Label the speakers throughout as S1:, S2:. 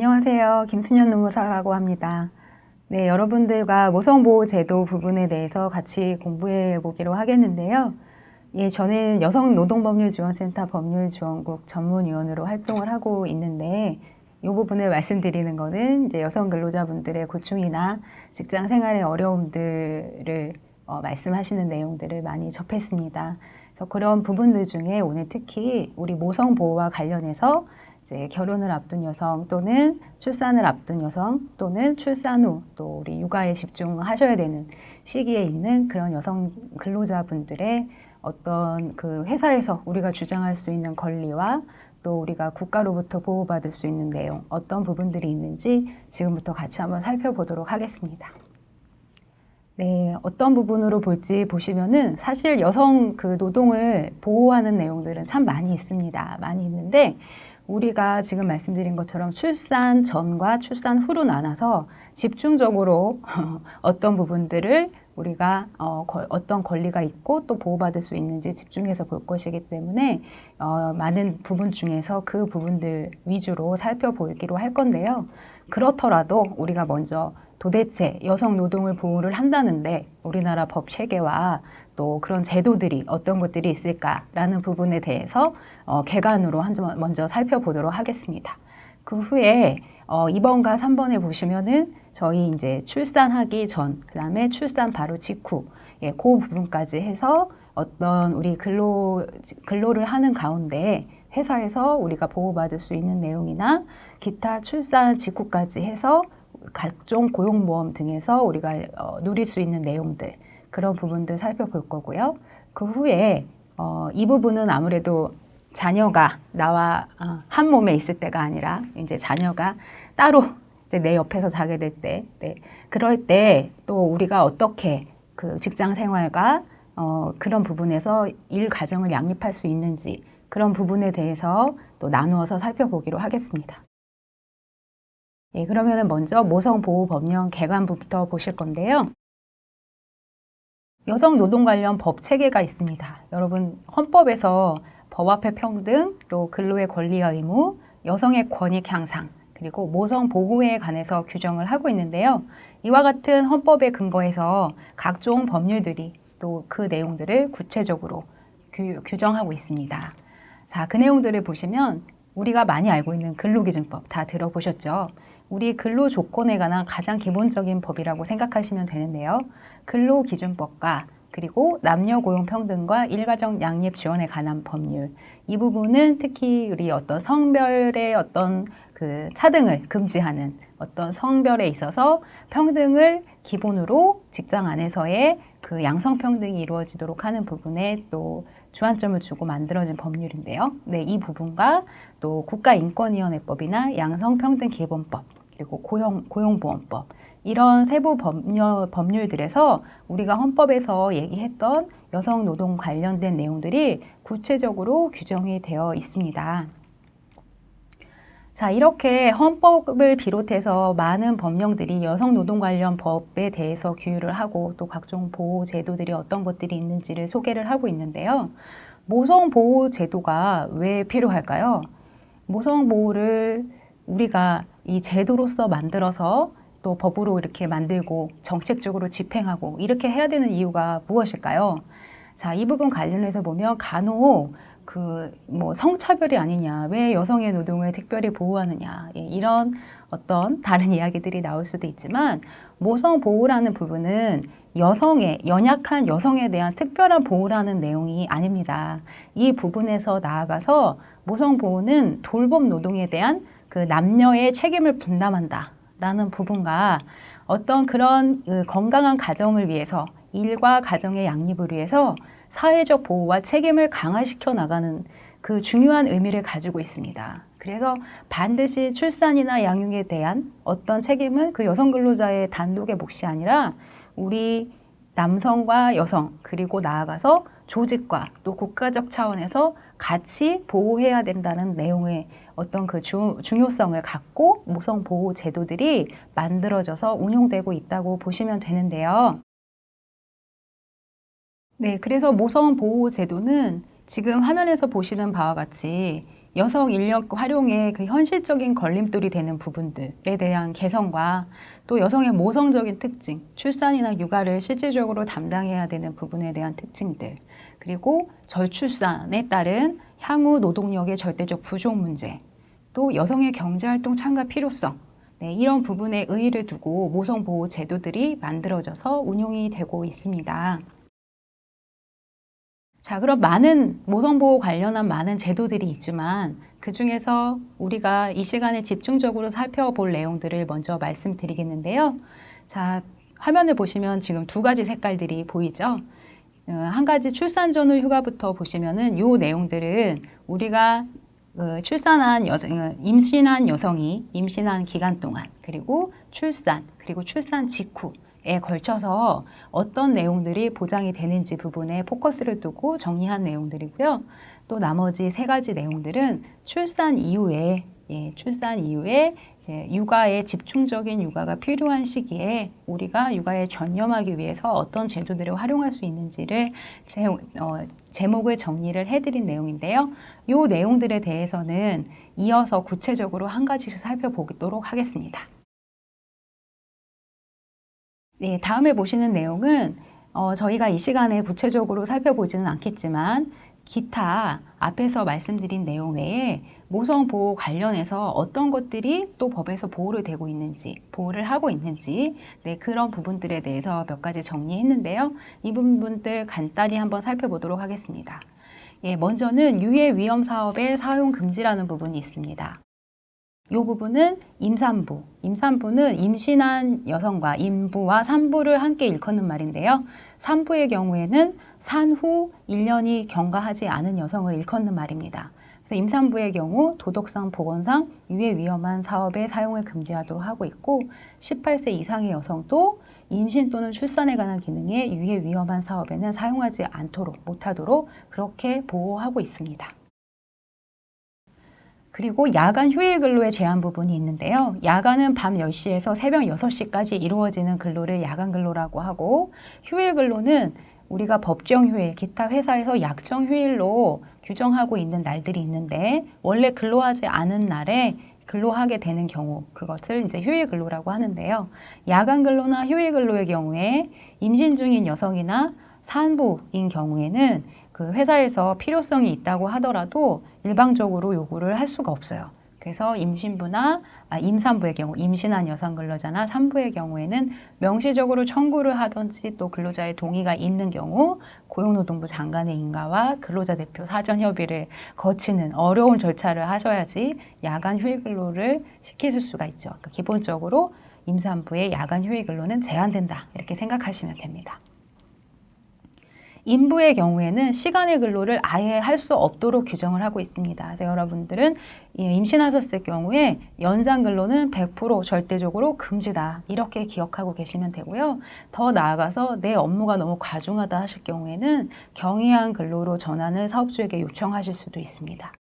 S1: 안녕하세요. 김순현 노무사라고 합니다. 네, 여러분들과 모성보호제도 부분에 대해서 같이 공부해 보기로 하겠는데요. 예, 저는 여성노동법률지원센터 법률지원국 전문위원으로 활동을 하고 있는데 이 부분을 말씀드리는 것은 이제 여성 근로자분들의 고충이나 직장 생활의 어려움들을 말씀하시는 내용들을 많이 접했습니다. 그래서 그런 부분들 중에 오늘 특히 우리 모성보호와 관련해서 이제 결혼을 앞둔 여성 또는 출산을 앞둔 여성 또는 출산 후 또 우리 육아에 집중하셔야 되는 시기에 있는 그런 여성 근로자분들의 어떤 그 회사에서 우리가 주장할 수 있는 권리와 또 우리가 국가로부터 보호받을 수 있는 내용 어떤 부분들이 있는지 지금부터 같이 한번 살펴보도록 하겠습니다. 네, 어떤 부분으로 볼지 보시면은 사실 여성 그 노동을 보호하는 내용들은 참 많이 있습니다. 많이 있는데 우리가 지금 말씀드린 것처럼 출산 전과 출산 후로 나눠서 집중적으로 어떤 부분들을 우리가 어떤 권리가 있고 또 보호받을 수 있는지 집중해서 볼 것이기 때문에 많은 부분 중에서 그 부분들 위주로 살펴보기로 할 건데요. 그렇더라도 우리가 먼저 도대체 여성 노동을 보호를 한다는데 우리나라 법 체계와 또 그런 제도들이 어떤 것들이 있을까라는 부분에 대해서 개관으로 먼저 살펴보도록 하겠습니다. 그 후에 2번과 3번에 보시면은 저희 이제 출산하기 전, 그 다음에 출산 바로 직후, 예, 그 부분까지 해서 어떤 우리 근로를 하는 가운데 회사에서 우리가 보호받을 수 있는 내용이나 기타 출산 직후까지 해서 각종 고용보험 등에서 우리가 누릴 수 있는 내용들, 그런 부분들 살펴볼 거고요. 그 후에 이 부분은 아무래도 자녀가 나와 한 몸에 있을 때가 아니라 이제 자녀가 따로 내 옆에서 자게 될 때, 네, 그럴 때 또 우리가 어떻게 그 직장 생활과 그런 부분에서 일 가정을 양립할 수 있는지 그런 부분에 대해서 또 나누어서 살펴보기로 하겠습니다. 예, 그러면은 먼저 모성보호법령 개관부터 보실 건데요. 여성 노동 관련 법 체계가 있습니다. 여러분 헌법에서 법 앞에 평등, 또 근로의 권리와 의무, 여성의 권익 향상, 그리고 모성 보호에 관해서 규정을 하고 있는데요. 이와 같은 헌법에 근거해서 각종 법률들이 또 그 내용들을 구체적으로 규정하고 있습니다. 자, 그 내용들을 보시면 우리가 많이 알고 있는 근로기준법 다 들어보셨죠? 우리 근로조건에 관한 가장 기본적인 법이라고 생각하시면 되는데요. 근로기준법과 그리고 남녀고용평등과 일가정 양립 지원에 관한 법률, 이 부분은 특히 우리 어떤 성별의 어떤 그 차등을 금지하는 어떤 성별에 있어서 평등을 기본으로 직장 안에서의 그 양성평등이 이루어지도록 하는 부분에 또 주안점을 주고 만들어진 법률인데요. 네, 이 부분과 또 국가인권위원회법이나 양성평등기본법, 그리고 고용보험법, 이런 세부 법률들에서 우리가 헌법에서 얘기했던 여성 노동 관련된 내용들이 구체적으로 규정이 되어 있습니다. 자, 이렇게 헌법을 비롯해서 많은 법령들이 여성 노동 관련 법에 대해서 규율을 하고 또 각종 보호 제도들이 어떤 것들이 있는지를 소개를 하고 있는데요. 모성 보호 제도가 왜 필요할까요? 모성 보호를 우리가 이 제도로서 만들어서 또 법으로 이렇게 만들고 정책적으로 집행하고 이렇게 해야 되는 이유가 무엇일까요? 자, 이 부분 관련해서 보면 간혹 뭐 성차별이 아니냐, 왜 여성의 노동을 특별히 보호하느냐, 예, 이런 어떤 다른 이야기들이 나올 수도 있지만 모성 보호라는 부분은 연약한 여성에 대한 특별한 보호라는 내용이 아닙니다. 이 부분에서 나아가서 모성 보호는 돌봄 노동에 대한 그 남녀의 책임을 분담한다 라는 부분과 어떤 그런 건강한 가정을 위해서 일과 가정의 양립을 위해서 사회적 보호와 책임을 강화시켜 나가는 그 중요한 의미를 가지고 있습니다. 그래서 반드시 출산이나 양육에 대한 어떤 책임은 그 여성 근로자의 단독의 몫이 아니라 우리 남성과 여성 그리고 나아가서 조직과 또 국가적 차원에서 같이 보호해야 된다는 내용의 어떤 그 중요성을 갖고 모성 보호 제도들이 만들어져서 운용되고 있다고 보시면 되는데요. 네, 그래서 모성 보호 제도는 지금 화면에서 보시는 바와 같이 여성 인력 활용의 그 현실적인 걸림돌이 되는 부분들에 대한 개선과 또 여성의 모성적인 특징, 출산이나 육아를 실질적으로 담당해야 되는 부분에 대한 특징들, 그리고 저출산에 따른 향후 노동력의 절대적 부족 문제, 또 여성의 경제활동 참가 필요성, 네, 이런 부분에 의의를 두고 모성보호 제도들이 만들어져서 운용이 되고 있습니다. 자, 그럼 많은 모성보호 관련한 많은 제도들이 있지만 그 중에서 우리가 이 시간에 집중적으로 살펴볼 내용들을 먼저 말씀드리겠는데요. 자, 화면을 보시면 지금 두 가지 색깔들이 보이죠? 한 가지 출산 전후 휴가부터 보시면은 이 내용들은 우리가 임신한 여성이 임신한 기간 동안, 그리고 출산, 그리고 출산 직후에 걸쳐서 어떤 내용들이 보장이 되는지 부분에 포커스를 두고 정리한 내용들이고요. 또 나머지 세 가지 내용들은 출산 이후에 이제 육아에 집중적인 육아가 필요한 시기에 우리가 육아에 전념하기 위해서 어떤 제도들을 활용할 수 있는지를 제목을 정리를 해드린 내용인데요. 이 내용들에 대해서는 이어서 구체적으로 한 가지씩 살펴보도록 하겠습니다. 네, 다음에 보시는 내용은 저희가 이 시간에 구체적으로 살펴보지는 않겠지만 기타 앞에서 말씀드린 내용 외에 모성보호 관련해서 어떤 것들이 또 법에서 보호를 되고 있는지, 보호를 하고 있는지, 네, 그런 부분들에 대해서 몇 가지 정리했는데요. 이 부분들 간단히 한번 살펴보도록 하겠습니다. 예, 먼저는 유해 위험 사업의 사용 금지라는 부분이 있습니다. 이 부분은 임산부는 임신한 여성과 임부와 산부를 함께 일컫는 말인데요. 산부의 경우에는 산후 1년이 경과하지 않은 여성을 일컫는 말입니다. 그래서 임산부의 경우 도덕상, 보건상 유해 위험한 사업의 사용을 금지하도록 하고 있고 18세 이상의 여성도 임신 또는 출산에 관한 기능에 유해 위험한 사업에는 사용하지 못하도록 그렇게 보호하고 있습니다. 그리고 야간 휴일 근로의 제한 부분이 있는데요. 야간은 밤 10시에서 새벽 6시까지 이루어지는 근로를 야간 근로라고 하고 휴일 근로는 우리가 법정 휴일, 기타 회사에서 약정 휴일로 규정하고 있는 날들이 있는데 원래 근로하지 않은 날에 근로하게 되는 경우 그것을 이제 휴일 근로라고 하는데요. 야간 근로나 휴일 근로의 경우에 임신 중인 여성이나 산부인 경우에는 그 회사에서 필요성이 있다고 하더라도 일방적으로 요구를 할 수가 없어요. 그래서 임산부의 경우, 임신한 여성 근로자나 산부의 경우에는 명시적으로 청구를 하든지 또 근로자의 동의가 있는 경우 고용노동부 장관의 인가와 근로자 대표 사전 협의를 거치는 어려운 절차를 하셔야지 야간 휴일 근로를 시키실 수가 있죠. 그러니까 기본적으로 임산부의 야간 휴일 근로는 제한된다. 이렇게 생각하시면 됩니다. 임부의 경우에는 시간의 근로를 아예 할 수 없도록 규정을 하고 있습니다. 그래서 여러분들은 임신하셨을 경우에 연장 근로는 100% 절대적으로 금지다. 이렇게 기억하고 계시면 되고요. 더 나아가서 내 업무가 너무 과중하다 하실 경우에는 경위한 근로로 전환을 사업주에게 요청하실 수도 있습니다.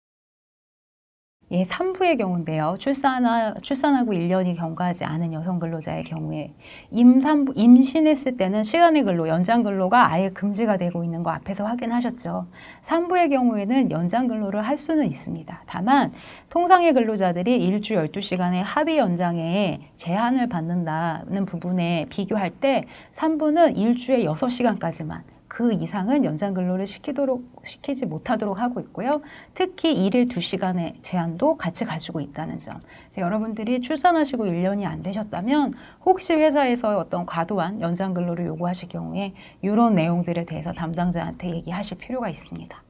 S1: 예, 산부의 경우인데요. 출산하고 1년이 경과하지 않은 여성 근로자의 경우에 임신했을 때는 시간의 근로, 연장 근로가 아예 금지가 되고 있는 거 앞에서 확인하셨죠. 산부의 경우에는 연장 근로를 할 수는 있습니다. 다만 통상의 근로자들이 일주 12시간의 합의 연장에 제한을 받는다는 부분에 비교할 때 산부는 일주에 6시간까지만 그 이상은 연장 근로를 시키지 못하도록 하고 있고요. 특히 일일 2시간의 제한도 같이 가지고 있다는 점. 여러분들이 출산하시고 1년이 안 되셨다면 혹시 회사에서 어떤 과도한 연장 근로를 요구하실 경우에 이런 내용들에 대해서 담당자한테 얘기하실 필요가 있습니다.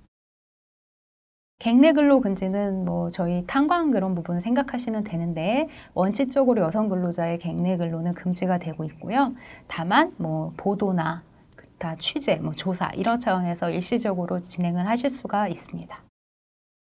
S1: 객내 근로 금지는 저희 탄광 그런 부분 생각하시면 되는데 원칙적으로 여성 근로자의 객내 근로는 금지가 되고 있고요. 다만 보도나 취재, 조사 이런 차원에서 일시적으로 진행을 하실 수가 있습니다.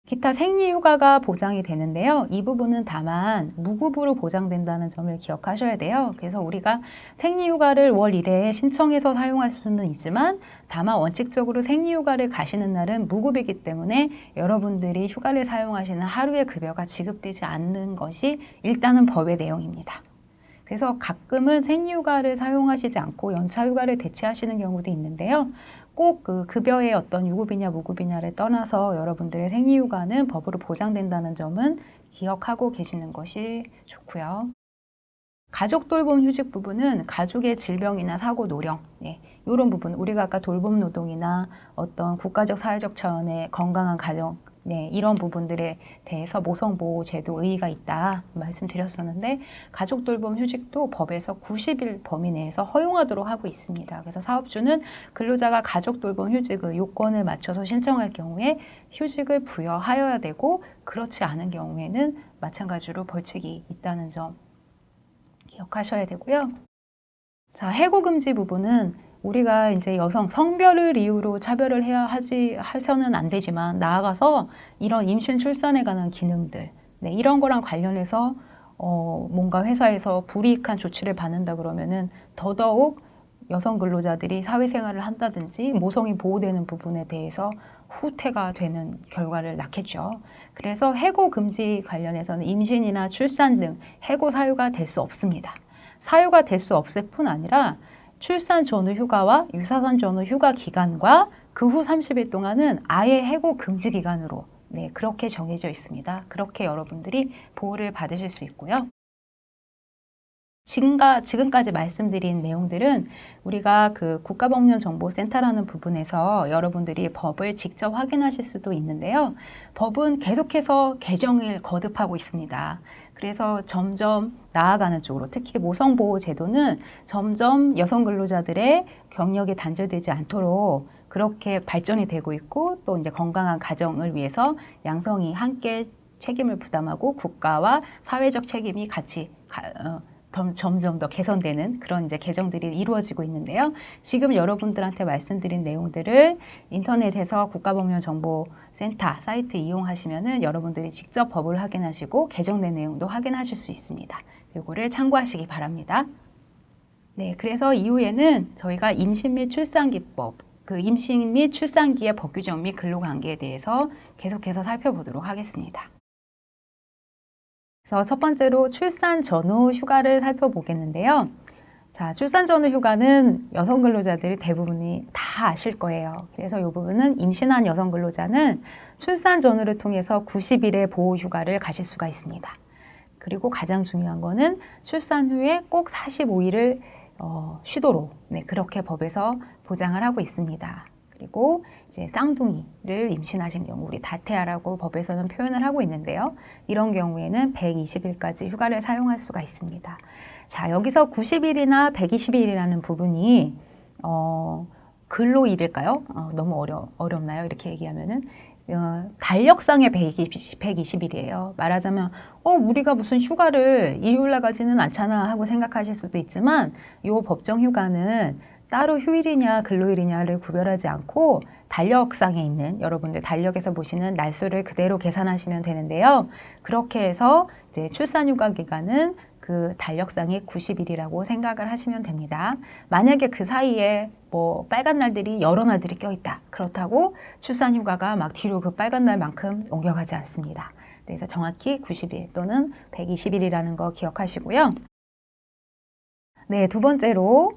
S1: 기타 생리휴가가 보장이 되는데요. 이 부분은 다만 무급으로 보장된다는 점을 기억하셔야 돼요. 그래서 우리가 생리휴가를 월 1회에 신청해서 사용할 수는 있지만 다만 원칙적으로 생리휴가를 가시는 날은 무급이기 때문에 여러분들이 휴가를 사용하시는 하루의 급여가 지급되지 않는 것이 일단은 법의 내용입니다. 그래서 가끔은 생리휴가를 사용하시지 않고 연차휴가를 대체하시는 경우도 있는데요. 꼭 그 급여의 어떤 유급이냐 무급이냐를 떠나서 여러분들의 생리휴가는 법으로 보장된다는 점은 기억하고 계시는 것이 좋고요. 가족 돌봄 휴직 부분은 가족의 질병이나 사고 노령, 이런 부분, 우리가 아까 돌봄 노동이나 어떤 국가적 사회적 차원의 건강한 가정, 이런 부분들에 대해서 모성보호제도 의의가 있다 말씀드렸었는데, 가족 돌봄 휴직도 법에서 90일 범위 내에서 허용하도록 하고 있습니다. 그래서 사업주는 근로자가 가족 돌봄 휴직의 요건을 맞춰서 신청할 경우에 휴직을 부여하여야 되고, 그렇지 않은 경우에는 마찬가지로 벌칙이 있다는 점 기억하셔야 되고요. 자, 해고 금지 부분은 우리가 이제 여성 성별을 이유로 차별을 해서는 안 되지만, 나아가서 이런 임신 출산에 관한 기능들, 이런 거랑 관련해서 뭔가 회사에서 불이익한 조치를 받는다 그러면은 더더욱 여성 근로자들이 사회생활을 한다든지 모성이 보호되는 부분에 대해서 후퇴가 되는 결과를 낳겠죠. 그래서 해고 금지 관련해서는 임신이나 출산 등 해고 사유가 될 수 없습니다. 사유가 될 수 없을 뿐 아니라 출산 전후 휴가와 유사산 전후 휴가 기간과 그 후 30일 동안은 아예 해고 금지 기간으로 그렇게 정해져 있습니다. 그렇게 여러분들이 보호를 받으실 수 있고요. 지금까지 말씀드린 내용들은 우리가 그 국가법령정보센터라는 부분에서 여러분들이 법을 직접 확인하실 수도 있는데요. 법은 계속해서 개정을 거듭하고 있습니다. 그래서 점점 나아가는 쪽으로, 특히 모성보호제도는 점점 여성 근로자들의 경력이 단절되지 않도록 그렇게 발전이 되고 있고, 또 이제 건강한 가정을 위해서 양성이 함께 책임을 부담하고 국가와 사회적 책임이 같이 점점 더 개선되는 그런 이제 개정들이 이루어지고 있는데요. 지금 여러분들한테 말씀드린 내용들을 인터넷에서 국가법령정보센터 사이트 이용하시면은 여러분들이 직접 법을 확인하시고 개정된 내용도 확인하실 수 있습니다. 이거를 참고하시기 바랍니다. 그래서 이후에는 저희가 임신 및 출산기법, 그 임신 및 출산기의 법 규정 및 근로관계에 대해서 계속해서 살펴보도록 하겠습니다. 그래서 첫 번째로 출산 전후 휴가를 살펴보겠는데요. 자, 출산 전후 휴가는 여성 근로자들이 대부분이 다 아실 거예요. 그래서 이 부분은 임신한 여성 근로자는 출산 전후를 통해서 90일의 보호 휴가를 가실 수가 있습니다. 그리고 가장 중요한 거는 출산 후에 꼭 45일을 쉬도록 그렇게 법에서 보장을 하고 있습니다. 그리고 이제 쌍둥이를 임신하신 경우, 우리 다태아라고 법에서는 표현을 하고 있는데요. 이런 경우에는 120일까지 휴가를 사용할 수가 있습니다. 자, 여기서 90일이나 120일이라는 부분이 근로일일까요? 너무 어렵나요? 이렇게 얘기하면은 달력상의 120일이에요. 말하자면 우리가 무슨 휴가를 일요일 날 가지는 않잖아 하고 생각하실 수도 있지만, 이 법정 휴가는 따로 휴일이냐 근로일이냐를 구별하지 않고 달력상에 있는, 여러분들 달력에서 보시는 날수를 그대로 계산하시면 되는데요. 그렇게 해서 이제 출산휴가 기간은 그 달력상이 90일이라고 생각을 하시면 됩니다. 만약에 그 사이에 뭐 빨간 날들이 여러 날들이 껴있다, 그렇다고 출산휴가가 막 뒤로 그 빨간 날만큼 옮겨가지 않습니다. 그래서 정확히 90일 또는 120일이라는 거 기억하시고요. 두 번째로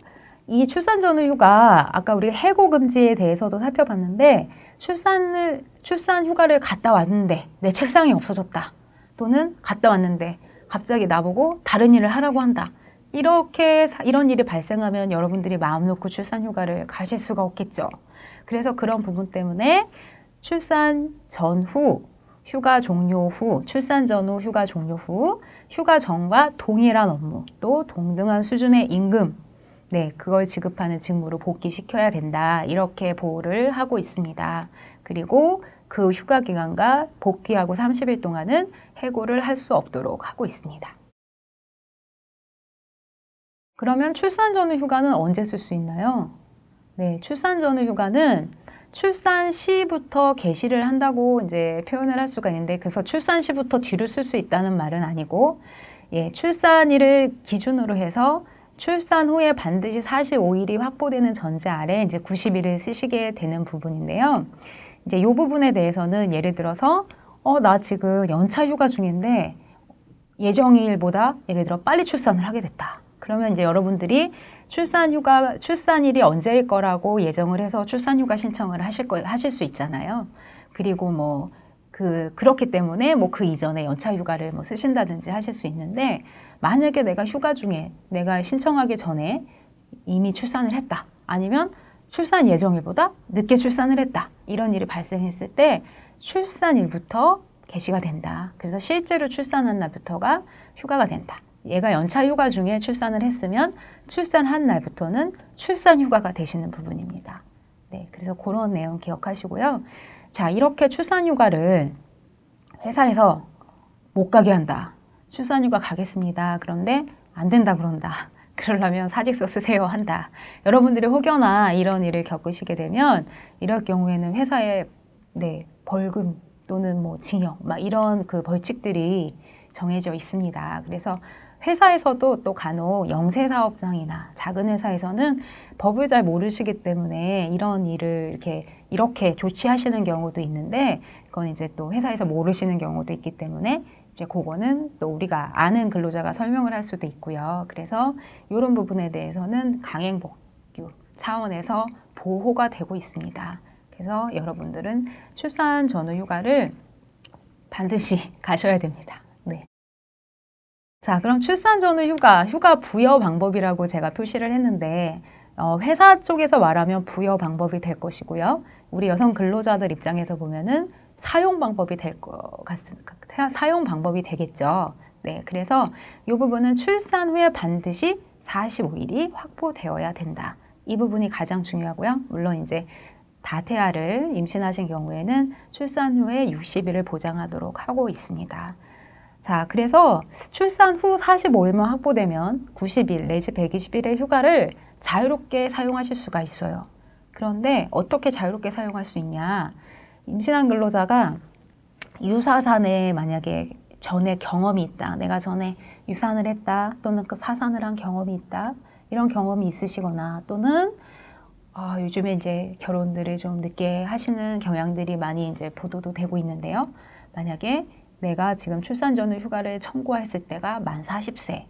S1: 이 출산 전후 휴가, 아까 우리 해고 금지에 대해서도 살펴봤는데, 출산 휴가를 갔다 왔는데 내 책상이 없어졌다, 또는 갔다 왔는데 갑자기 나보고 다른 일을 하라고 한다, 이런 일이 발생하면 여러분들이 마음 놓고 출산 휴가를 가실 수가 없겠죠. 그래서 그런 부분 때문에 출산 전후 휴가 종료 후, 출산 전후 휴가 종료 후, 휴가 전과 동일한 업무, 또 동등한 수준의 임금, 그걸 지급하는 직무로 복귀시켜야 된다, 이렇게 보호를 하고 있습니다. 그리고 그 휴가 기간과 복귀하고 30일 동안은 해고를 할 수 없도록 하고 있습니다. 그러면 출산 전후 휴가는 언제 쓸 수 있나요? 출산 전후 휴가는 출산 시부터 개시를 한다고 이제 표현을 할 수가 있는데, 그래서 출산 시부터 뒤로 쓸 수 있다는 말은 아니고, 출산일을 기준으로 해서 출산 후에 반드시 45일이 확보되는 전제 아래 이제 90일을 쓰시게 되는 부분인데요. 이제 이 부분에 대해서는 예를 들어서 나 지금 연차 휴가 중인데 예정일보다 예를 들어 빨리 출산을 하게 됐다. 그러면 이제 여러분들이 출산일이 언제일 거라고 예정을 해서 출산휴가 신청을 하실 수 있잖아요. 그리고 뭐 그렇기 때문에 뭐 그 이전에 연차휴가를 뭐 쓰신다든지 하실 수 있는데, 만약에 내가 휴가 중에 내가 신청하기 전에 이미 출산을 했다, 아니면 출산 예정일보다 늦게 출산을 했다, 이런 일이 발생했을 때 출산일부터 개시가 된다. 그래서 실제로 출산한 날부터가 휴가가 된다. 얘가 연차휴가 중에 출산을 했으면 출산한 날부터는 출산휴가가 되시는 부분입니다. 네, 그래서 그런 내용 기억하시고요. 자, 이렇게 출산휴가를 회사에서 못 가게 한다. 출산휴가 가겠습니다. 그런데 안 된다 그런다. 그러려면 사직서 쓰세요 한다. 여러분들이 혹여나 이런 일을 겪으시게 되면 이럴 경우에는 회사에 벌금 또는 뭐 징역 막 이런 그 벌칙들이 정해져 있습니다. 그래서 회사에서도 또 간혹 영세사업장이나 작은 회사에서는 법을 잘 모르시기 때문에 이런 일을 이렇게 조치하시는 경우도 있는데, 그건 이제 또 회사에서 모르시는 경우도 있기 때문에 이제 그거는 또 우리가 아는 근로자가 설명을 할 수도 있고요. 그래서 이런 부분에 대해서는 강행복규 차원에서 보호가 되고 있습니다. 그래서 여러분들은 출산 전후 휴가를 반드시 가셔야 됩니다. 네. 자, 그럼 출산 전후 휴가 부여 방법이라고 제가 표시를 했는데, 회사 쪽에서 말하면 부여 방법이 될 것이고요. 우리 여성 근로자들 입장에서 보면은 사용 방법이 사용 방법이 되겠죠. 네, 그래서 이 부분은 출산 후에 반드시 45일이 확보되어야 된다. 이 부분이 가장 중요하고요. 물론 이제 다태아를 임신하신 경우에는 출산 후에 60일을 보장하도록 하고 있습니다. 자, 그래서 출산 후 45일만 확보되면 90일 내지 120일의 휴가를 자유롭게 사용하실 수가 있어요. 그런데 어떻게 자유롭게 사용할 수 있냐? 임신한 근로자가 유사산에 만약에 전에 경험이 있다, 내가 전에 유산을 했다, 또는 그 사산을 한 경험이 있다, 이런 경험이 있으시거나, 또는 요즘에 이제 결혼들을 좀 늦게 하시는 경향들이 많이 이제 보도도 되고 있는데요. 만약에 내가 지금 출산 전후 휴가를 청구했을 때가 만 40세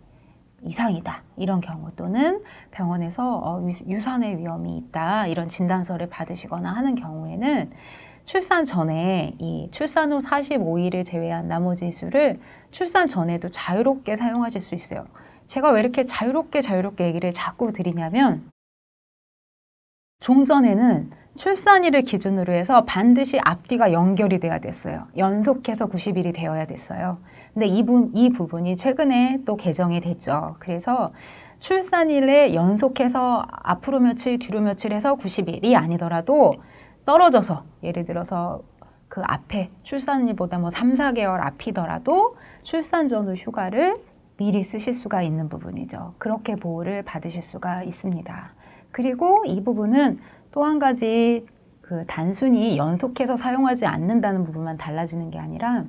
S1: 이상이다, 이런 경우, 또는 병원에서 유산의 위험이 있다, 이런 진단서를 받으시거나 하는 경우에는 출산 전에 이 출산 후 45일을 제외한 나머지 수를 출산 전에도 자유롭게 사용하실 수 있어요. 제가 왜 이렇게 자유롭게 얘기를 자꾸 드리냐면, 종전에는 출산일을 기준으로 해서 반드시 앞뒤가 연결이 돼야 됐어요. 연속해서 90일이 되어야 됐어요. 근데 이 부분이 최근에 또 개정이 됐죠. 그래서 출산일에 연속해서 앞으로 며칠, 뒤로 며칠 해서 90일이 아니더라도 떨어져서, 예를 들어서 그 앞에 출산일보다 뭐 3, 4개월 앞이더라도 출산 전후 휴가를 미리 쓰실 수가 있는 부분이죠. 그렇게 보호를 받으실 수가 있습니다. 그리고 이 부분은 또 한 가지, 단순히 연속해서 사용하지 않는다는 부분만 달라지는 게 아니라,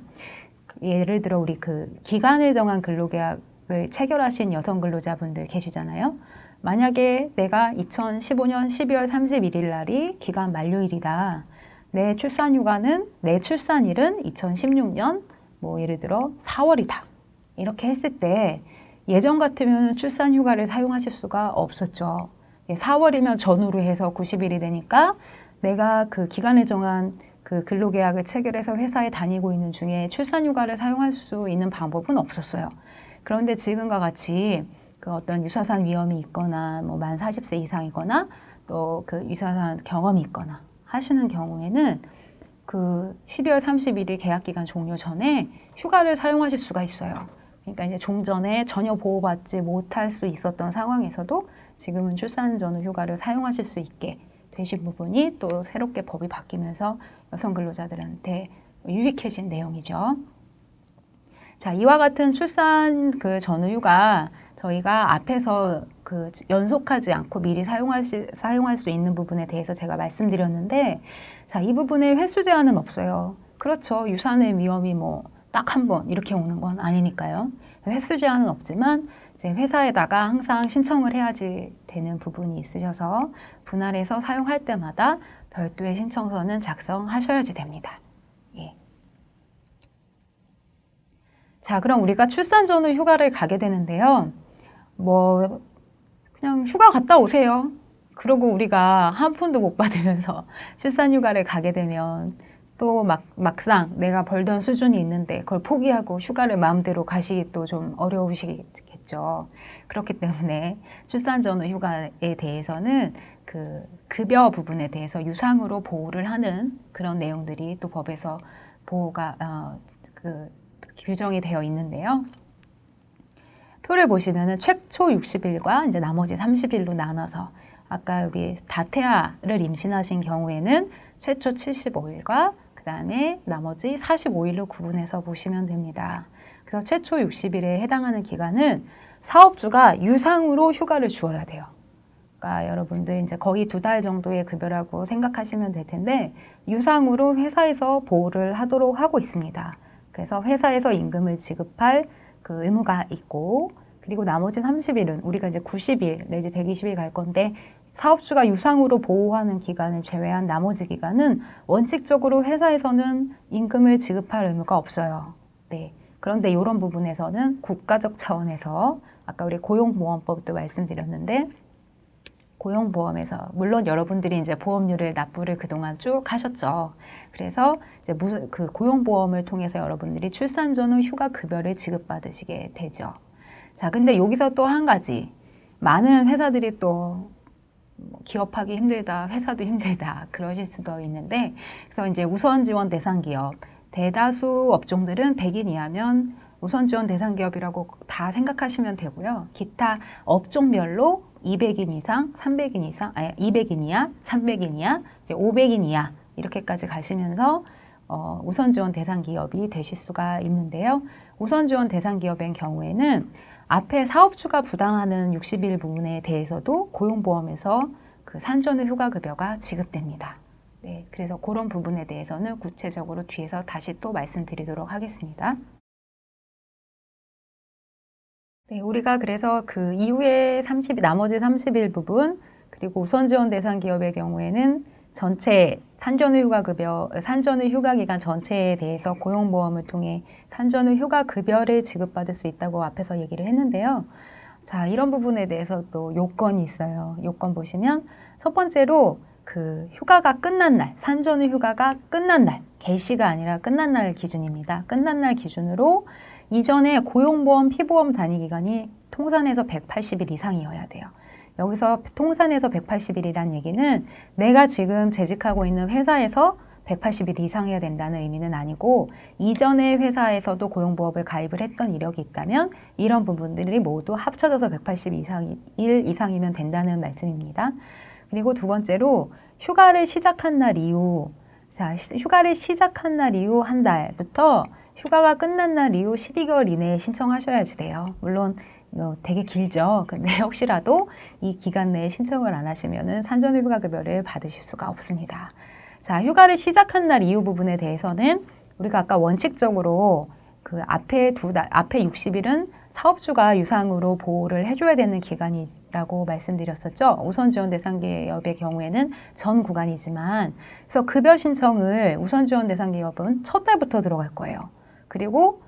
S1: 예를 들어 우리 기간을 정한 근로계약을 체결하신 여성 근로자분들 계시잖아요. 만약에 내가 2015년 12월 31일 날이 기간 만료일이다. 내 출산일은 2016년 뭐 예를 들어 4월이다. 이렇게 했을 때 예전 같으면 출산휴가를 사용하실 수가 없었죠. 4월이면 전후로 해서 90일이 되니까 내가 그 기간을 정한 그 근로계약을 체결해서 회사에 다니고 있는 중에 출산휴가를 사용할 수 있는 방법은 없었어요. 그런데 지금과 같이 그 어떤 유사산 위험이 있거나 뭐 만 40세 이상이거나 또 그 유사산 경험이 있거나 하시는 경우에는 그 12월 30일이 계약기간 종료 전에 휴가를 사용하실 수가 있어요. 그러니까 이제 종전에 전혀 보호받지 못할 수 있었던 상황에서도 지금은 출산 전후 휴가를 사용하실 수 있게 되신 부분이 또 새롭게 법이 바뀌면서 여성 근로자들한테 유익해진 내용이죠. 자, 이와 같은 출산 전후 휴가 저희가 앞에서 연속하지 않고 미리 사용할 수 있는 부분에 대해서 제가 말씀드렸는데, 자, 이 부분에 횟수 제한은 없어요. 그렇죠. 유산의 위험이 뭐 딱 한 번 이렇게 오는 건 아니니까요. 횟수 제한은 없지만 이제 회사에다가 항상 신청을 해야지 되는 부분이 있으셔서 분할해서 사용할 때마다 별도의 신청서는 작성하셔야지 됩니다. 예. 자, 그럼 우리가 출산 전후 휴가를 가게 되는데요. 뭐 그냥 휴가 갔다 오세요. 그러고 우리가 한 푼도 못 받으면서 출산휴가를 가게 되면 또 막상 내가 벌던 수준이 있는데 그걸 포기하고 휴가를 마음대로 가시기 또 좀 어려우시겠죠. 그렇기 때문에 출산 전후 휴가에 대해서는 그 급여 부분에 대해서 유상으로 보호를 하는 그런 내용들이 또 법에서 보호가 규정이 되어 있는데요. 표를 보시면은 최초 60일과 이제 나머지 30일로 나눠서 아까 우리 다태아를 임신하신 경우에는 최초 75일과 그 다음에 나머지 45일로 구분해서 보시면 됩니다. 그래서 최초 60일에 해당하는 기간은 사업주가 유상으로 휴가를 주어야 돼요. 그러니까 여러분들 이제 거의 2달 정도의 급여라고 생각하시면 될 텐데 유상으로 회사에서 보호를 하도록 하고 있습니다. 그래서 회사에서 임금을 지급할 그 의무가 있고 그리고 나머지 30일은 우리가 이제 90일 내지 120일 갈 건데 사업주가 유상으로 보호하는 기간을 제외한 나머지 기간은 원칙적으로 회사에서는 임금을 지급할 의무가 없어요. 네. 그런데 이런 부분에서는 국가적 차원에서 아까 우리 고용보험법도 말씀드렸는데 고용보험에서 물론 여러분들이 이제 보험료를 납부를 그동안 쭉 하셨죠. 그래서 이제 그 고용보험을 통해서 여러분들이 출산 전후 휴가 급여를 지급받으시게 되죠. 자, 근데 여기서 또 한 가지 많은 회사들이 또 기업하기 힘들다, 회사도 힘들다 그러실 수도 있는데 그래서 이제 우선 지원 대상 기업 대다수 업종들은 100인 이하면 우선 지원 대상 기업이라고 다 생각하시면 되고요. 기타 업종별로 200인 이상, 300인 이상, 200인 이하, 300인 이하, 500인 이하 이렇게까지 가시면서 우선 지원 대상 기업이 되실 수가 있는데요. 우선 지원 대상 기업의 경우에는 앞에 사업주가 부담하는 60일 부분에 대해서도 고용보험에서 그 산전후 휴가급여가 지급됩니다. 네, 그래서 그런 부분에 대해서는 구체적으로 뒤에서 다시 또 말씀드리도록 하겠습니다. 네, 우리가 그래서 그 이후에 나머지 30일 부분 그리고 우선 지원 대상 기업의 경우에는 전체 산전후 휴가 기간 전체에 대해서 고용보험을 통해 산전후 휴가 급여를 지급받을 수 있다고 앞에서 얘기를 했는데요. 자, 이런 부분에 대해서 또 요건이 있어요. 요건 보시면 첫 번째로 그 휴가가 끝난 날, 산전후 휴가가 끝난 날, 개시가 아니라 끝난 날 기준입니다. 끝난 날 기준으로 이전에 고용보험, 피보험 단위 기간이 통산에서 180일 이상이어야 돼요. 여기서 통산에서 180일이란 얘기는 내가 지금 재직하고 있는 회사에서 180일 이상 해야 된다는 의미는 아니고 이전의 회사에서도 고용보험을 가입을 했던 이력이 있다면 이런 부분들이 모두 합쳐져서 180일 이상이면 된다는 말씀입니다. 그리고 두 번째로 휴가를 시작한 날 이후 휴가를 시작한 날 이후 한 달부터 휴가가 끝난 날 이후 12개월 이내에 신청하셔야지 돼요. 물론 되게 길죠. 근데 혹시라도 이 기간 내에 신청을 안 하시면은 산전후 휴가급여를 받으실 수가 없습니다. 자, 휴가를 시작한 날 이후 부분에 대해서는 우리가 아까 원칙적으로 그 앞에 60일은 사업주가 유상으로 보호를 해줘야 되는 기간이라고 말씀드렸었죠. 우선 지원 대상 기업의 경우에는 전 구간이지만 그래서 급여 신청을 우선 지원 대상 기업은 첫 달부터 들어갈 거예요. 그리고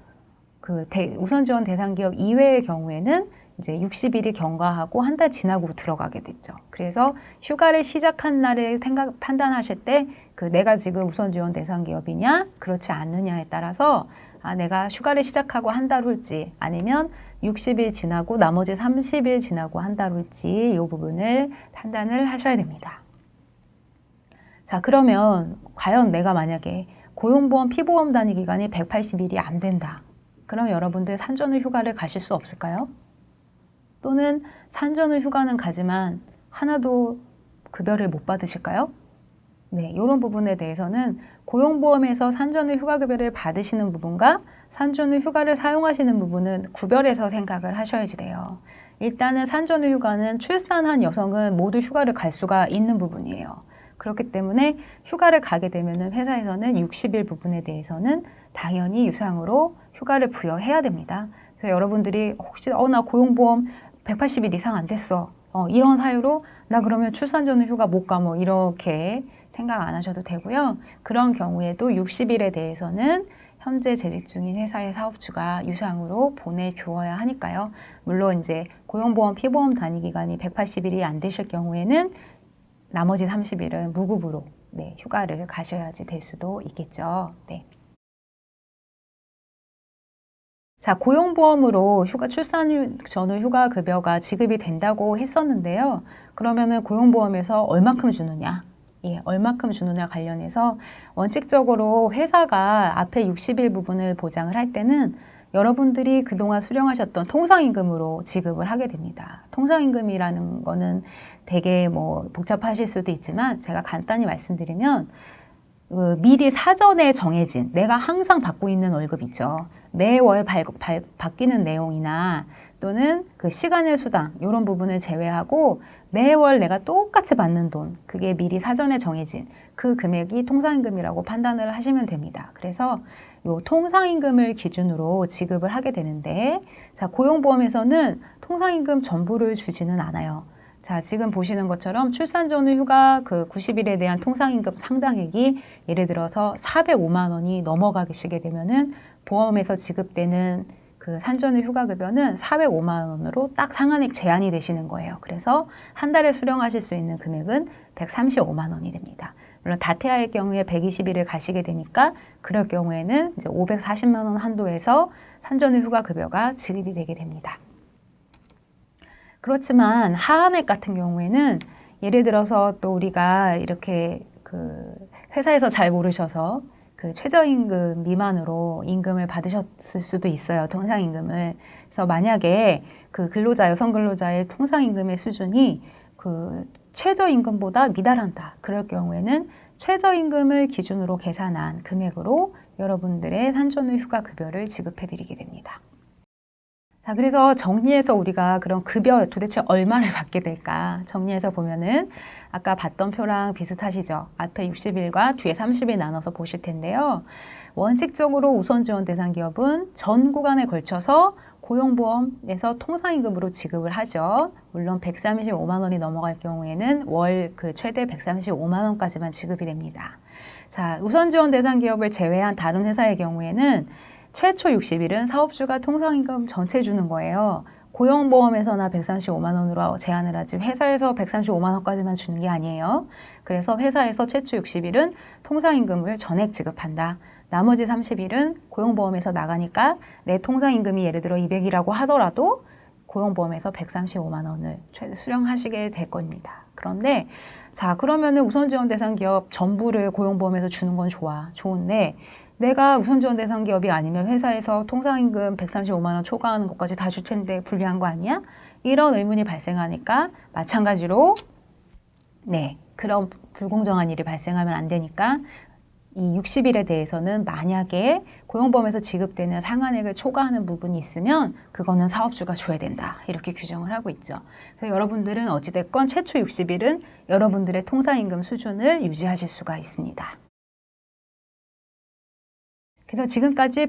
S1: 그 우선 지원 대상 기업 이외의 경우에는 이제 60일이 경과하고 한 달 지나고 들어가게 됐죠. 그래서 휴가를 시작한 날을 판단하실 때 그 내가 지금 우선 지원 대상 기업이냐 그렇지 않느냐에 따라서 내가 휴가를 시작하고 한 달 후일지 아니면 60일 지나고 나머지 30일 지나고 한 달 후일지 이 부분을 판단을 하셔야 됩니다. 자, 그러면 과연 내가 만약에 고용보험, 피보험 단위 기간이 180일이 안 된다. 그럼 여러분들 산전후 휴가를 가실 수 없을까요? 또는 산전후 휴가는 가지만 하나도 급여를 못 받으실까요? 네, 이런 부분에 대해서는 고용보험에서 산전후 휴가급여를 받으시는 부분과 산전후 휴가를 사용하시는 부분은 구별해서 생각을 하셔야지 돼요. 일단은 산전후 휴가는 출산한 여성은 모두 휴가를 갈 수가 있는 부분이에요. 그렇기 때문에 휴가를 가게 되면 회사에서는 60일 부분에 대해서는 당연히 유상으로 휴가를 부여해야 됩니다. 그래서 여러분들이 혹시 나 고용보험 180일 이상 안 됐어. 이런 사유로 나 그러면 출산 전후 휴가 못 가 뭐 이렇게 생각 안 하셔도 되고요. 그런 경우에도 60일에 대해서는 현재 재직 중인 회사의 사업주가 유상으로 보내주어야 하니까요. 물론 이제 고용보험, 피보험 단위 기간이 180일이 안 되실 경우에는 나머지 30일은 무급으로 네, 휴가를 가셔야지 될 수도 있겠죠. 네. 자, 고용보험으로 출산 전후 휴가 급여가 지급이 된다고 했었는데요. 그러면은 고용보험에서 얼마큼 주느냐? 예, 얼마큼 주느냐 관련해서 원칙적으로 회사가 앞에 60일 부분을 보장을 할 때는 여러분들이 그동안 수령하셨던 통상임금으로 지급을 하게 됩니다. 통상임금이라는 거는 되게 뭐 복잡하실 수도 있지만 제가 간단히 말씀드리면 미리 사전에 정해진 내가 항상 받고 있는 월급 있죠. 매월 바뀌는 내용이나 또는 그 시간의 수당 이런 부분을 제외하고 매월 내가 똑같이 받는 돈 그게 미리 사전에 정해진 그 금액이 통상임금이라고 판단을 하시면 됩니다. 그래서 요 통상임금을 기준으로 지급을 하게 되는데 자, 고용보험에서는 통상임금 전부를 주지는 않아요. 자, 지금 보시는 것처럼 출산 전후 휴가 그 90일에 대한 통상임금 상당액이 예를 들어서 405만 원이 넘어가시게 되면은 보험에서 지급되는 그 산전후 휴가급여는 405만 원으로 딱 상한액 제한이 되시는 거예요. 그래서 한 달에 수령하실 수 있는 금액은 135만 원이 됩니다. 물론 다태아일 경우에 120일을 가시게 되니까 그럴 경우에는 이제 540만 원 한도에서 산전후 휴가급여가 지급이 되게 됩니다. 그렇지만 하한액 같은 경우에는 예를 들어서 또 우리가 이렇게 그 회사에서 잘 모르셔서 그 최저임금 미만으로 임금을 받으셨을 수도 있어요. 통상임금을. 그래서 만약에 그 근로자, 여성 근로자의 통상임금의 수준이 그 최저임금보다 미달한다. 그럴 경우에는 최저임금을 기준으로 계산한 금액으로 여러분들의 산전후 휴가급여를 지급해드리게 됩니다. 자, 그래서 정리해서 우리가 그런 급여 도대체 얼마를 받게 될까? 정리해서 보면은 아까 봤던 표랑 비슷하시죠? 앞에 60일과 뒤에 30일 나눠서 보실 텐데요. 원칙적으로 우선 지원 대상 기업은 전 구간에 걸쳐서 고용보험에서 통상임금으로 지급을 하죠. 물론 135만 원이 넘어갈 경우에는 월 그 최대 135만 원까지만 지급이 됩니다. 자, 우선 지원 대상 기업을 제외한 다른 회사의 경우에는 최초 60일은 사업주가 통상임금 전체 주는 거예요. 고용보험에서나 135만 원으로 제한을 하지 회사에서 135만 원까지만 주는 게 아니에요. 그래서 회사에서 최초 60일은 통상임금을 전액 지급한다. 나머지 30일은 고용보험에서 나가니까 내 통상임금이 예를 들어 200이라고 하더라도 고용보험에서 135만 원을 수령하시게 될 겁니다. 그런데 자, 그러면은 우선 지원 대상 기업 전부를 고용보험에서 주는 건 좋은데 내가 우선지원 대상 기업이 아니면 회사에서 통상임금 135만 원 초과하는 것까지 다 줄 텐데 불리한 거 아니야? 이런 의문이 발생하니까 마찬가지로 네, 그런 불공정한 일이 발생하면 안 되니까 이 60일에 대해서는 만약에 고용보험에서 지급되는 상한액을 초과하는 부분이 있으면 그거는 사업주가 줘야 된다. 이렇게 규정을 하고 있죠. 그래서 여러분들은 어찌됐건 최초 60일은 여러분들의 통상임금 수준을 유지하실 수가 있습니다. 그래서 지금까지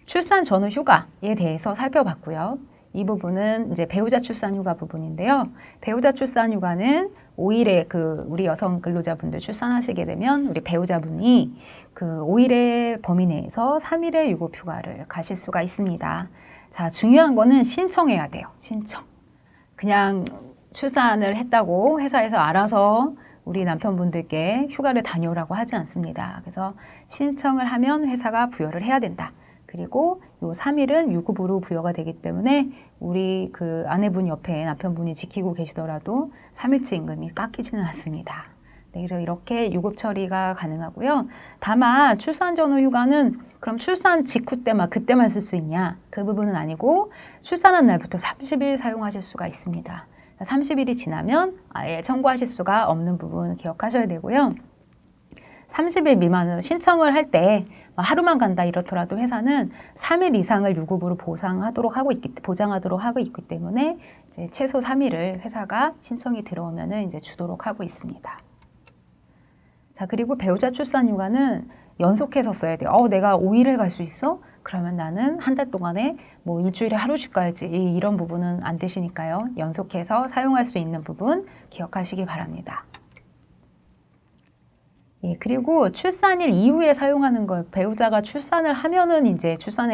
S1: 출산 전후 휴가에 대해서 살펴봤고요. 이 부분은 이제 배우자 출산 휴가 부분인데요. 배우자 출산 휴가는 5일에 그 우리 여성 근로자분들 출산하시게 되면 우리 배우자분이 그 5일의 범위 내에서 3일의 유급 휴가를 가실 수가 있습니다. 자, 중요한 거는 신청해야 돼요. 신청. 그냥 출산을 했다고 회사에서 알아서 우리 남편분들께 휴가를 다녀오라고 하지 않습니다. 그래서 신청을 하면 회사가 부여를 해야 된다. 그리고 요 3일은 유급으로 부여가 되기 때문에 우리 그 아내분 옆에 남편분이 지키고 계시더라도 3일치 임금이 깎이지는 않습니다. 네, 그래서 이렇게 유급 처리가 가능하고요. 다만 출산 전후 휴가는 그럼 출산 직후 때만 그때만 쓸 수 있냐? 그 부분은 아니고 출산한 날부터 30일 사용하실 수가 있습니다. 30일이 지나면 아예 청구하실 수가 없는 부분 기억하셔야 되고요. 30일 미만으로 신청을 할 때 하루만 간다 이렇더라도 회사는 3일 이상을 유급으로 보장하도록 하고 있기 때문에 이제 최소 3일을 회사가 신청이 들어오면은 이제 주도록 하고 있습니다. 자, 그리고 배우자 출산 휴가는 연속해서 써야 돼요. 내가 5일을 갈 수 있어? 그러면 나는 한 달 동안에 뭐 일주일에 하루씩 가야지. 이런 부분은 안 되시니까요. 연속해서 사용할 수 있는 부분 기억하시기 바랍니다. 예, 그리고 출산일 이후에 사용하는 거, 배우자가 출산을 하면은 이제 출산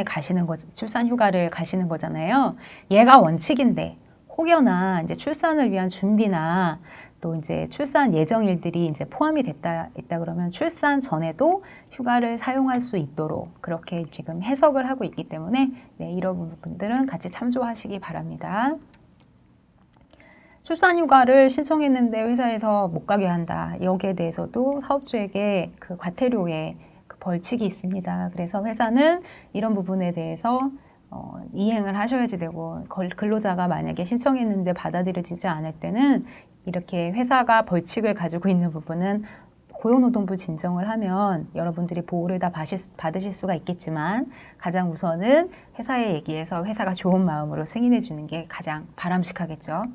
S1: 휴가를 가시는 거잖아요. 얘가 원칙인데, 혹여나 이제 출산을 위한 준비나 또 이제 출산 예정일들이 이제 포함이 있다 그러면 출산 전에도 휴가를 사용할 수 있도록 그렇게 지금 해석을 하고 있기 때문에 네, 이런 부분들은 같이 참조하시기 바랍니다. 출산휴가를 신청했는데 회사에서 못 가게 한다. 여기에 대해서도 사업주에게 그 과태료에 그 벌칙이 있습니다. 그래서 회사는 이런 부분에 대해서 이행을 하셔야지 되고, 근로자가 만약에 신청했는데 받아들여지지 않을 때는 이렇게 회사가 벌칙을 가지고 있는 부분은 고용노동부 진정을 하면 여러분들이 보호를 다 받으실 수가 있겠지만, 가장 우선은 회사에 얘기해서 회사가 좋은 마음으로 승인해 주는 게 가장 바람직하겠죠.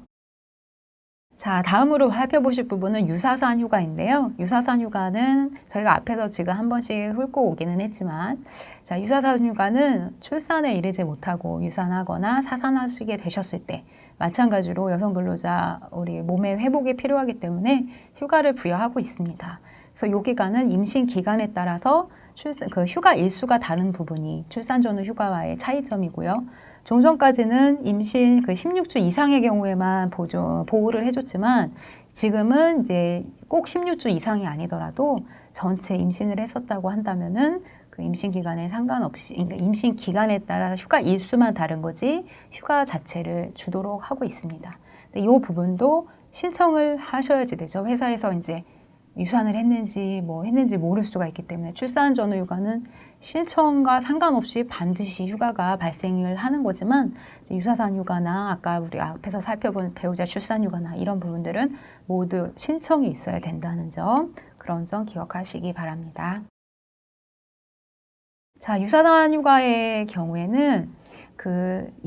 S1: 자, 다음으로 살펴보실 부분은 유사산 휴가인데요. 유사산 휴가는 저희가 앞에서 지금 한 번씩 훑고 오기는 했지만, 자, 유사산 휴가는 출산에 이르지 못하고 유산하거나 사산하시게 되셨을 때 마찬가지로 여성 근로자 우리 몸의 회복이 필요하기 때문에 휴가를 부여하고 있습니다. 그래서 이 기간은 임신 기간에 따라서 그 휴가 일수가 다른 부분이 출산 전후 휴가와의 차이점이고요. 종전까지는 임신 그 16주 이상의 경우에만 보호를 해줬지만, 지금은 이제 꼭 16주 이상이 아니더라도 전체 임신을 했었다고 한다면은 그 임신 기간에 상관없이, 그러니까 임신 기간에 따라 휴가 일수만 다른 거지 휴가 자체를 주도록 하고 있습니다. 근데 이 부분도 신청을 하셔야지 되죠. 회사에서 이제 유산을 했는지 모를 수가 있기 때문에 출산 전후 휴가는 신청과 상관없이 반드시 휴가가 발생을 하는 거지만, 유사산 휴가나 아까 우리 앞에서 살펴본 배우자 출산 휴가나 이런 부분들은 모두 신청이 있어야 된다는 점, 그런 점 기억하시기 바랍니다. 자, 유사산 휴가의 경우에는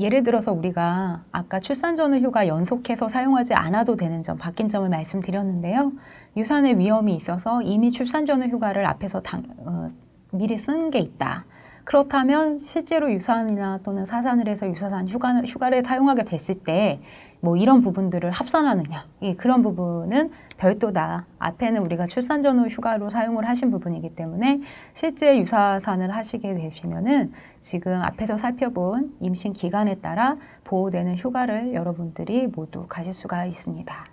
S1: 예를 들어서 우리가 아까 출산 전후 휴가 연속해서 사용하지 않아도 되는 점, 바뀐 점을 말씀드렸는데요. 유산의 위험이 있어서 이미 출산 전후 휴가를 앞에서 미리 쓴 게 있다. 그렇다면 실제로 유산이나 또는 사산을 해서 유사산 휴가를 사용하게 됐을 때 뭐 이런 부분들을 합산하느냐, 그런 부분은 별도다. 앞에는 우리가 출산 전후 휴가로 사용을 하신 부분이기 때문에 실제 유사산을 하시게 되시면은 지금 앞에서 살펴본 임신 기간에 따라 보호되는 휴가를 여러분들이 모두 가실 수가 있습니다.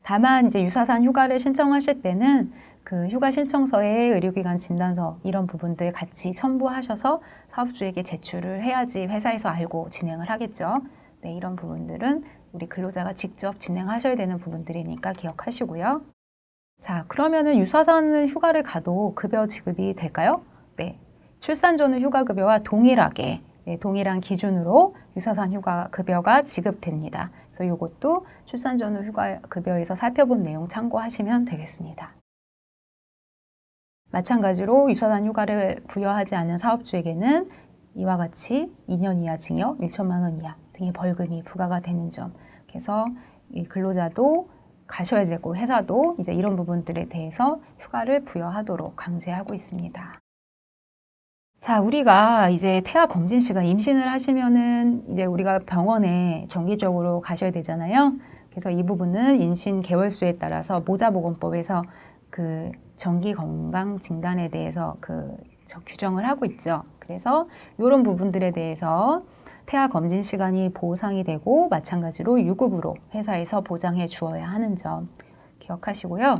S1: 다만 이제 유사산 휴가를 신청하실 때는 그 휴가 신청서에 의료기관 진단서 이런 부분들 같이 첨부하셔서 사업주에게 제출을 해야지 회사에서 알고 진행을 하겠죠. 네, 이런 부분들은 우리 근로자가 직접 진행하셔야 되는 부분들이니까 기억하시고요. 자, 그러면은 유사산 휴가를 가도 급여 지급이 될까요? 네, 출산 전후 휴가 급여와 동일하게 동일한 기준으로 유사산 휴가 급여가 지급됩니다. 그래서 이것도 출산 전후 휴가 급여에서 살펴본 내용 참고하시면 되겠습니다. 마찬가지로 유사산 휴가를 부여하지 않은 사업주에게는 이와 같이 2년 이하 징역, 1천만 원 이하 등의 벌금이 부과가 되는 점. 그래서 이 근로자도 가셔야 되고 회사도 이제 이런 부분들에 대해서 휴가를 부여하도록 강제하고 있습니다. 자, 우리가 이제 태아 검진 시간, 임신을 하시면은 이제 우리가 병원에 정기적으로 가셔야 되잖아요. 그래서 이 부분은 임신 개월수에 따라서 모자보건법에서 그 정기 건강 진단에 대해서 규정을 하고 있죠. 그래서 이런 부분들에 대해서 태아 검진 시간이 보상이 되고 마찬가지로 유급으로 회사에서 보장해 주어야 하는 점 기억하시고요.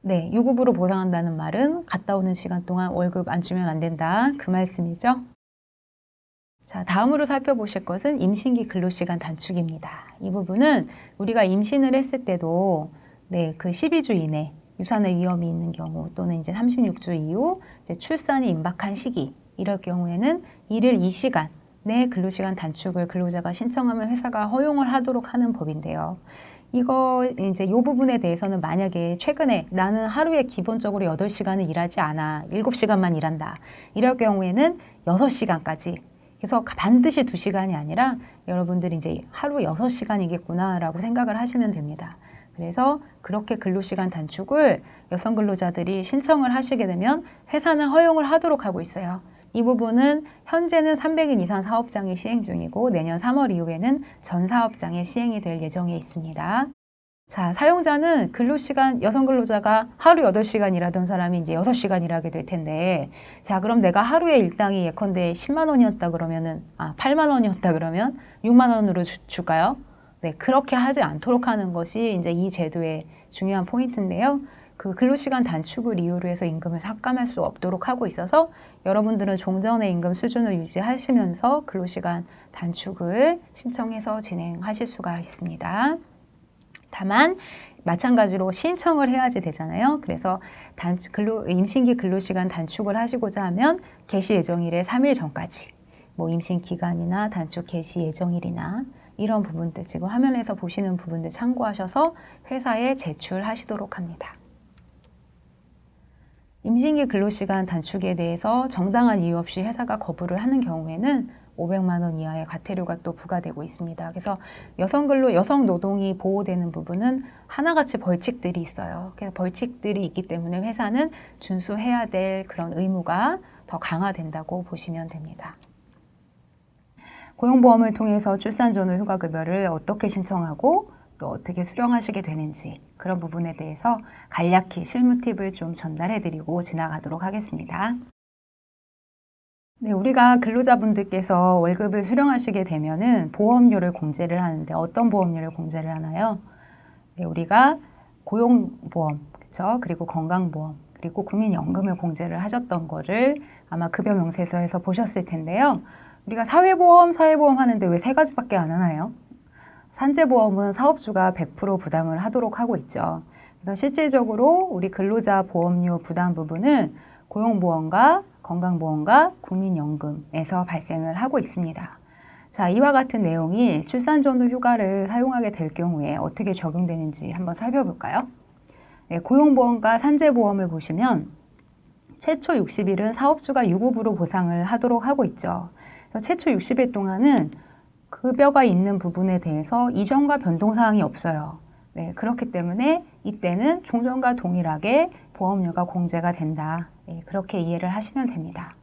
S1: 네, 유급으로 보상한다는 말은 갔다 오는 시간 동안 월급 안 주면 안 된다, 그 말씀이죠. 자, 다음으로 살펴보실 것은 임신기 근로시간 단축입니다. 이 부분은 우리가 임신을 했을 때도 네, 그 12주 이내 유산의 위험이 있는 경우 또는 이제 36주 이후 이제 출산이 임박한 시기, 이럴 경우에는 일일 2시간 내 근로시간 단축을 근로자가 신청하면 회사가 허용을 하도록 하는 법인데요. 이거 이제 이 부분에 대해서는 만약에 최근에 나는 하루에 기본적으로 8시간을 일하지 않아, 7시간만 일한다, 이럴 경우에는 6시간까지, 그래서 반드시 2시간이 아니라 여러분들이 이제 하루 6시간이겠구나 라고 생각을 하시면 됩니다. 그래서 그렇게 근로시간 단축을 여성 근로자들이 신청을 하시게 되면 회사는 허용을 하도록 하고 있어요. 이 부분은 현재는 300인 이상 사업장이 시행 중이고 내년 3월 이후에는 전 사업장에 시행이 될 예정에 있습니다. 자, 사용자는 근로시간, 여성 근로자가 하루 8시간 일하던 사람이 이제 6시간 일하게 될 텐데, 자, 그럼 내가 하루에 일당이 예컨대 10만 원이었다 그러면은, 8만 원이었다 그러면 6만 원으로 줄까요? 네, 그렇게 하지 않도록 하는 것이 이제 이 제도의 중요한 포인트인데요. 그 근로시간 단축을 이유로 해서 임금을 삭감할 수 없도록 하고 있어서 여러분들은 종전의 임금 수준을 유지하시면서 근로시간 단축을 신청해서 진행하실 수가 있습니다. 다만 마찬가지로 신청을 해야지 되잖아요. 그래서 임신기 근로시간 단축을 하시고자 하면 개시 예정일의 3일 전까지 뭐 임신 기간이나 단축 개시 예정일이나 이런 부분들 지금 화면에서 보시는 부분들 참고하셔서 회사에 제출하시도록 합니다. 임신기 근로시간 단축에 대해서 정당한 이유 없이 회사가 거부를 하는 경우에는 500만 원 이하의 과태료가 또 부과되고 있습니다. 그래서 여성 노동이 보호되는 부분은 하나같이 벌칙들이 있어요. 그래서 벌칙들이 있기 때문에 회사는 준수해야 될 그런 의무가 더 강화된다고 보시면 됩니다. 고용보험을 통해서 출산 전후 휴가급여를 어떻게 신청하고 또 어떻게 수령하시게 되는지 그런 부분에 대해서 간략히 실무 팁을 좀 전달해드리고 지나가도록 하겠습니다. 네, 우리가 근로자분들께서 월급을 수령하시게 되면은 보험료를 공제를 하는데 어떤 보험료를 공제를 하나요? 네, 우리가 고용보험, 그렇죠? 그리고 건강보험, 그리고 국민연금을 공제를 하셨던 거를 아마 급여 명세서에서 보셨을 텐데요. 우리가 사회보험 하는데 왜 3가지밖에 안 하나요? 산재보험은 사업주가 100% 부담을 하도록 하고 있죠. 그래서 실질적으로 우리 근로자 보험료 부담 부분은 고용보험과 건강보험과 국민연금에서 발생을 하고 있습니다. 자, 이와 같은 내용이 출산 전후 휴가를 사용하게 될 경우에 어떻게 적용되는지 한번 살펴볼까요? 네, 고용보험과 산재보험을 보시면 최초 60일은 사업주가 유급으로 보상을 하도록 하고 있죠. 그래서 최초 60일 동안은 급여가 있는 부분에 대해서 이전과 변동사항이 없어요. 네, 그렇기 때문에 이때는 종전과 동일하게 보험료가 공제가 된다. 네, 그렇게 이해를 하시면 됩니다.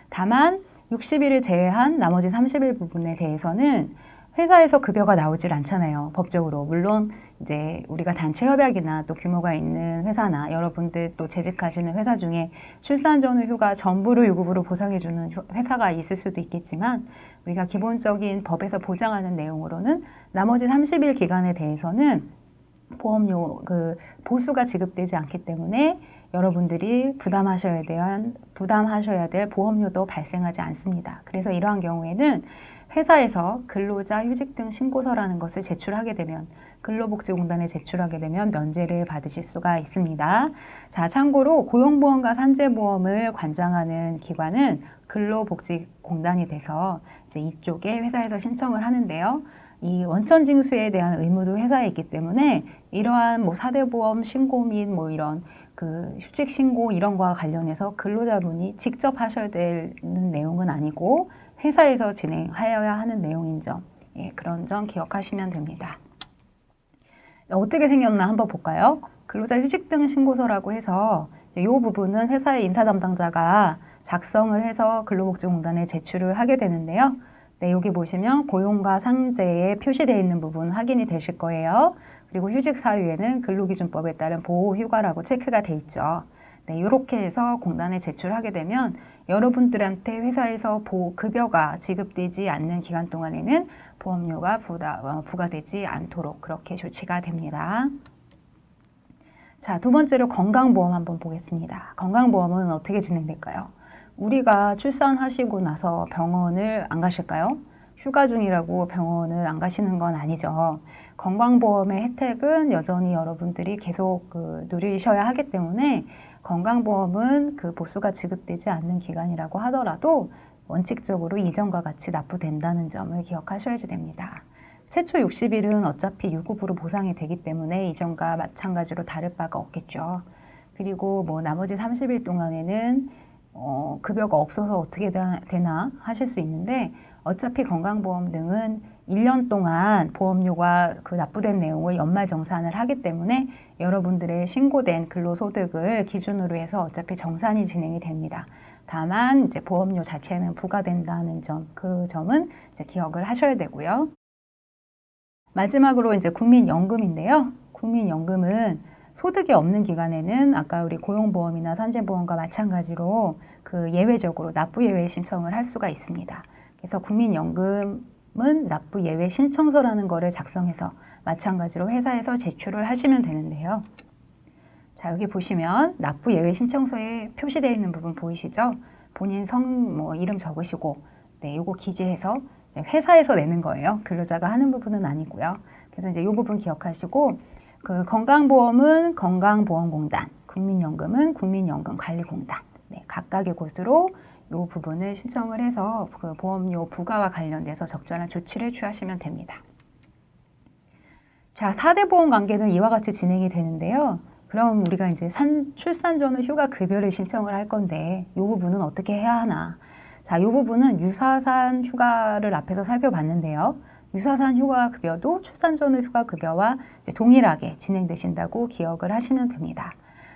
S1: 다만 60일을 제외한 나머지 30일 부분에 대해서는 회사에서 급여가 나오질 않잖아요. 법적으로. 물론 이제 우리가 단체 협약이나 또 규모가 있는 회사나 여러분들 또 재직하시는 회사 중에 출산 전후 휴가 전부를 유급으로 보상해주는 회사가 있을 수도 있겠지만 우리가 기본적인 법에서 보장하는 내용으로는 나머지 30일 기간에 대해서는 보험료 보수가 지급되지 않기 때문에 여러분들이 부담하셔야 될 보험료도 발생하지 않습니다. 그래서 이러한 경우에는 회사에서 근로자 휴직 등 신고서라는 것을 제출하게 되면 근로복지공단에 제출하게 되면 면제를 받으실 수가 있습니다. 자, 참고로 고용보험과 산재보험을 관장하는 기관은 근로복지공단이 돼서 이제 이쪽에 회사에서 신청을 하는데요. 이 원천징수에 대한 의무도 회사에 있기 때문에 이러한 뭐 사대보험 신고 및 뭐 이런 휴직 신고 이런 거와 관련해서 근로자분이 직접 하셔야 되는 내용은 아니고 회사에서 진행하여야 하는 내용인 점, 그런 점 기억하시면 됩니다. 어떻게 생겼나 한번 볼까요? 근로자 휴직 등 신고서라고 해서 이 부분은 회사의 인사 담당자가 작성을 해서 근로복지공단에 제출을 하게 되는데요. 네, 여기 보시면 고용과 상제에 표시되어 있는 부분 확인이 되실 거예요. 그리고 휴직 사유에는 근로기준법에 따른 보호휴가라고 체크가 돼 있죠. 네, 이렇게 해서 공단에 제출하게 되면 여러분들한테 회사에서 급여가 지급되지 않는 기간 동안에는 보험료가 부과되지 않도록 그렇게 조치가 됩니다. 자, 두 번째로 건강보험 한번 보겠습니다. 건강보험은 어떻게 진행될까요? 우리가 출산하시고 나서 병원을 안 가실까요? 휴가 중이라고 병원을 안 가시는 건 아니죠. 건강보험의 혜택은 여전히 여러분들이 계속 누리셔야 하기 때문에 건강보험은 보수가 지급되지 않는 기간이라고 하더라도 원칙적으로 이전과 같이 납부된다는 점을 기억하셔야지 됩니다. 최초 60일은 어차피 유급으로 보상이 되기 때문에 이전과 마찬가지로 다를 바가 없겠죠. 그리고 뭐 나머지 30일 동안에는 급여가 없어서 어떻게 되나 하실 수 있는데 어차피 건강보험 등은 1년 동안 보험료가 납부된 내용을 연말정산을 하기 때문에 여러분들의 신고된 근로소득을 기준으로 해서 어차피 정산이 진행이 됩니다. 다만 이제 보험료 자체는 부과된다는 점, 그 점은 이제 기억을 하셔야 되고요. 마지막으로 이제 국민연금인데요. 국민연금은 소득이 없는 기간에는 아까 우리 고용보험이나 산재보험과 마찬가지로 그 예외적으로 납부예외 신청을 할 수가 있습니다. 그래서 국민연금은 납부예외 신청서라는 거를 작성해서 마찬가지로 회사에서 제출을 하시면 되는데요. 자, 여기 보시면 납부예외 신청서에 표시되어 있는 부분 보이시죠? 본인 이름 적으시고, 네, 요거 기재해서 회사에서 내는 거예요. 근로자가 하는 부분은 아니고요. 그래서 이제 요 부분 기억하시고, 그 건강보험은 건강보험공단, 국민연금은 국민연금관리공단, 네, 각각의 곳으로 요 부분을 신청을 해서 그 보험료 부과와 관련돼서 적절한 조치를 취하시면 됩니다. 자, 4대 보험 관계는 이와 같이 진행이 되는데요. 그럼 우리가 이제 출산 전후 휴가 급여를 신청을 할 건데 이 부분은 어떻게 해야 하나? 자, 이 부분은 유사산 휴가를 앞에서 살펴봤는데요. 유사산 휴가 급여도 출산 전후 휴가 급여와 이제 동일하게 진행되신다고 기억을 하시면 됩니다.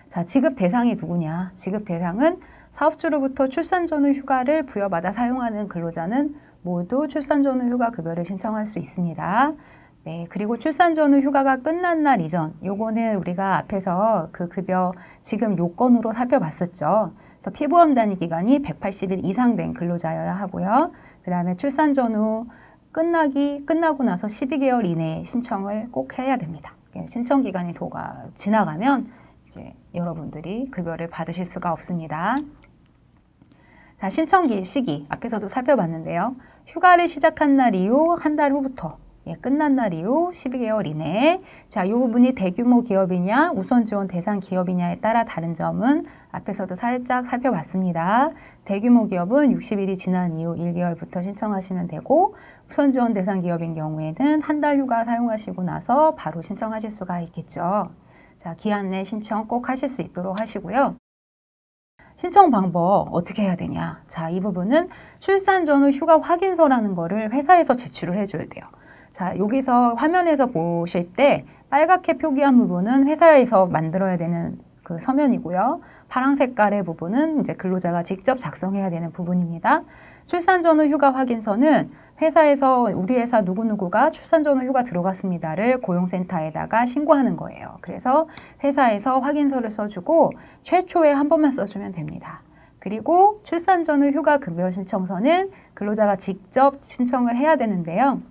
S1: 자, 지급 대상이 누구냐? 지급 대상은 사업주로부터 출산 전후 휴가를 부여받아 사용하는 근로자는 모두 출산 전후 휴가 급여를 신청할 수 있습니다. 네, 그리고 출산 전후 휴가가 끝난 날 이전, 요거는 우리가 앞에서 그 급여 지금 요건으로 살펴봤었죠. 그래서 피보험 단위 기간이 180일 이상 된 근로자여야 하고요. 그 다음에 출산 전후 끝나고 나서 12개월 이내에 신청을 꼭 해야 됩니다. 신청 기간이 지나가면 이제 여러분들이 급여를 받으실 수가 없습니다. 자, 신청 시기 앞에서도 살펴봤는데요. 휴가를 시작한 날 이후 한 달 후부터 끝난 날 이후 12개월 이내에 자, 이 부분이 대규모 기업이냐 우선 지원 대상 기업이냐에 따라 다른 점은 앞에서도 살짝 살펴봤습니다. 대규모 기업은 60일이 지난 이후 1개월부터 신청하시면 되고 우선 지원 대상 기업인 경우에는 한 달 휴가 사용하시고 나서 바로 신청하실 수가 있겠죠. 자, 기한 내 신청 꼭 하실 수 있도록 하시고요. 신청 방법 어떻게 해야 되냐? 자, 이 부분은 출산 전후 휴가 확인서라는 거를 회사에서 제출을 해줘야 돼요. 자, 여기서 화면에서 보실 때 빨갛게 표기한 부분은 회사에서 만들어야 되는 그 서면이고요. 파란 색깔의 부분은 이제 근로자가 직접 작성해야 되는 부분입니다. 출산 전후 휴가 확인서는 회사에서 우리 회사 누구누구가 출산 전후 휴가 들어갔습니다를 고용센터에다가 신고하는 거예요. 그래서 회사에서 확인서를 써주고 최초에 한 번만 써주면 됩니다. 그리고 출산 전후 휴가 급여 신청서는 근로자가 직접 신청을 해야 되는데요.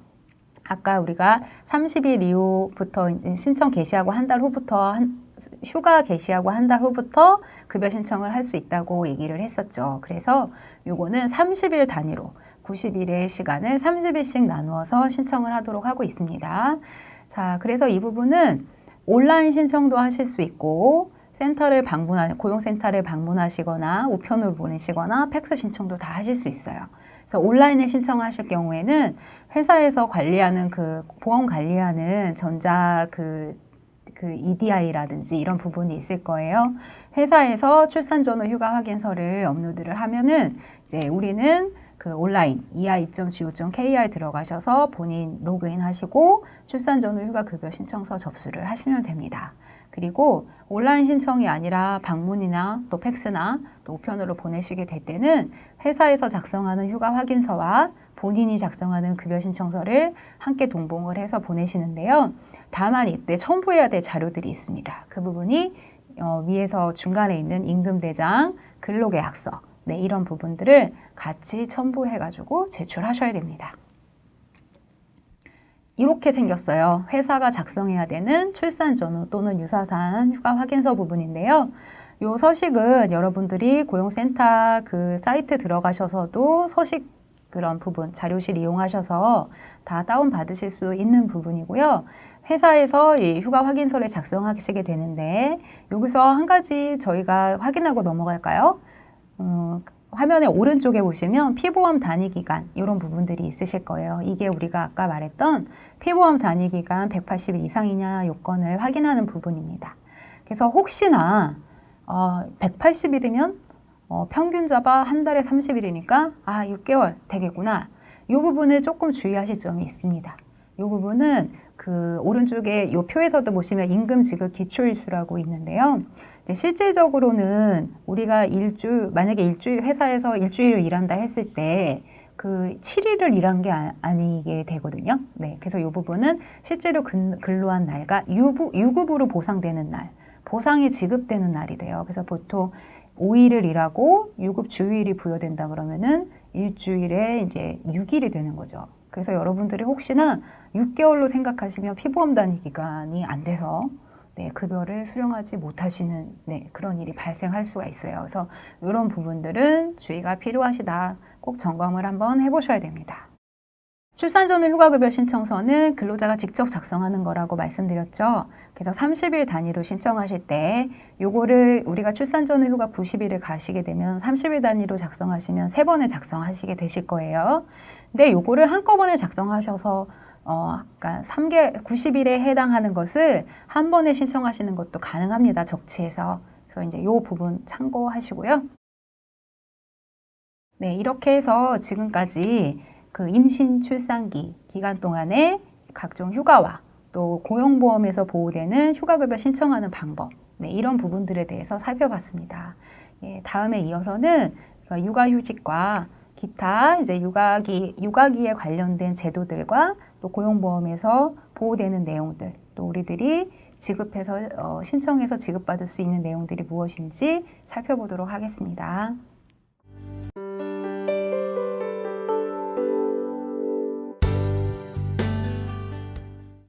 S1: 아까 우리가 30일 이후부터 이제 신청 개시하고 한 달 후부터 휴가 개시하고 한 달 후부터 급여 신청을 할 수 있다고 얘기를 했었죠. 그래서 요거는 30일 단위로 90일의 시간을 30일씩 나누어서 신청을 하도록 하고 있습니다. 자, 그래서 이 부분은 온라인 신청도 하실 수 있고 고용센터를 방문하시거나 우편으로 보내시거나 팩스 신청도 다 하실 수 있어요. 그래서 온라인에 신청하실 경우에는 회사에서 관리하는 그 보험 관리하는 전자 그 EDI라든지 이런 부분이 있을 거예요. 회사에서 출산 전후 휴가 확인서를 업로드를 하면은 이제 우리는 그 온라인 ei.go.kr 들어가셔서 본인 로그인 하시고 출산 전후 휴가 급여 신청서 접수를 하시면 됩니다. 그리고 온라인 신청이 아니라 방문이나 또 팩스나 또 우편으로 보내시게 될 때는 회사에서 작성하는 휴가 확인서와 본인이 작성하는 급여 신청서를 함께 동봉을 해서 보내시는데요. 다만 이때 첨부해야 될 자료들이 있습니다. 그 부분이 위에서 중간에 있는 임금대장, 근로계약서, 네, 이런 부분들을 같이 첨부해가지고 제출하셔야 됩니다. 이렇게 생겼어요. 회사가 작성해야 되는 출산 전후 또는 유사산 휴가 확인서 부분인데요. 이 서식은 여러분들이 고용센터 그 사이트 들어가셔서도 서식 그런 부분, 자료실 이용하셔서 다 다운받으실 수 있는 부분이고요. 회사에서 이 휴가 확인서를 작성하시게 되는데 여기서 한 가지 저희가 확인하고 넘어갈까요? 화면의 오른쪽에 보시면 피보험 단위기간 이런 부분들이 있으실 거예요. 이게 우리가 아까 말했던 피보험 단위기간 180일 이상이냐 요건을 확인하는 부분입니다. 그래서 혹시나 180일이면 평균 잡아 한 달에 30일이니까 6개월 되겠구나. 이 부분을 조금 주의하실 점이 있습니다. 이 부분은 그 오른쪽에 이 표에서도 보시면 임금 지급 기초일수라고 있는데요. 실질적으로는 우리가 만약에 회사에서 일주일을 일한다 했을 때 그 7일을 일한 게 아니게 되거든요. 네, 그래서 이 부분은 실제로 근로한 날과 유급으로 보상되는 날, 보상이 지급되는 날이 돼요. 그래서 보통 5일을 일하고 유급 주휴일이 부여된다 그러면은 일주일에 이제 6일이 되는 거죠. 그래서 여러분들이 혹시나 6개월로 생각하시면 피부암단위 기간이 안 돼서 네, 급여를 수령하지 못하시는 네, 그런 일이 발생할 수가 있어요. 그래서 이런 부분들은 주의가 필요하시다. 꼭 점검을 한번 해보셔야 됩니다. 출산 전후 휴가급여 신청서는 근로자가 직접 작성하는 거라고 말씀드렸죠. 그래서 30일 단위로 신청하실 때 요거를 우리가 출산 전후 휴가 90일을 가시게 되면 30일 단위로 작성하시면 3번을 작성하시게 되실 거예요. 근데 요거를 한꺼번에 작성하셔서 그러니까 90일에 해당하는 것을 한 번에 신청하시는 것도 가능합니다. 적치해서. 그래서 이제 요 부분 참고하시고요. 네, 이렇게 해서 지금까지 그 임신 출산기 기간 동안에 각종 휴가와 또 고용보험에서 보호되는 휴가급여 신청하는 방법, 네, 이런 부분들에 대해서 살펴봤습니다. 예, 다음에 이어서는 육아휴직과 기타 이제 육아기에 관련된 제도들과 또 고용보험에서 보호되는 내용들, 또 우리들이 지급해서 신청해서 지급받을 수 있는 내용들이 무엇인지 살펴보도록 하겠습니다.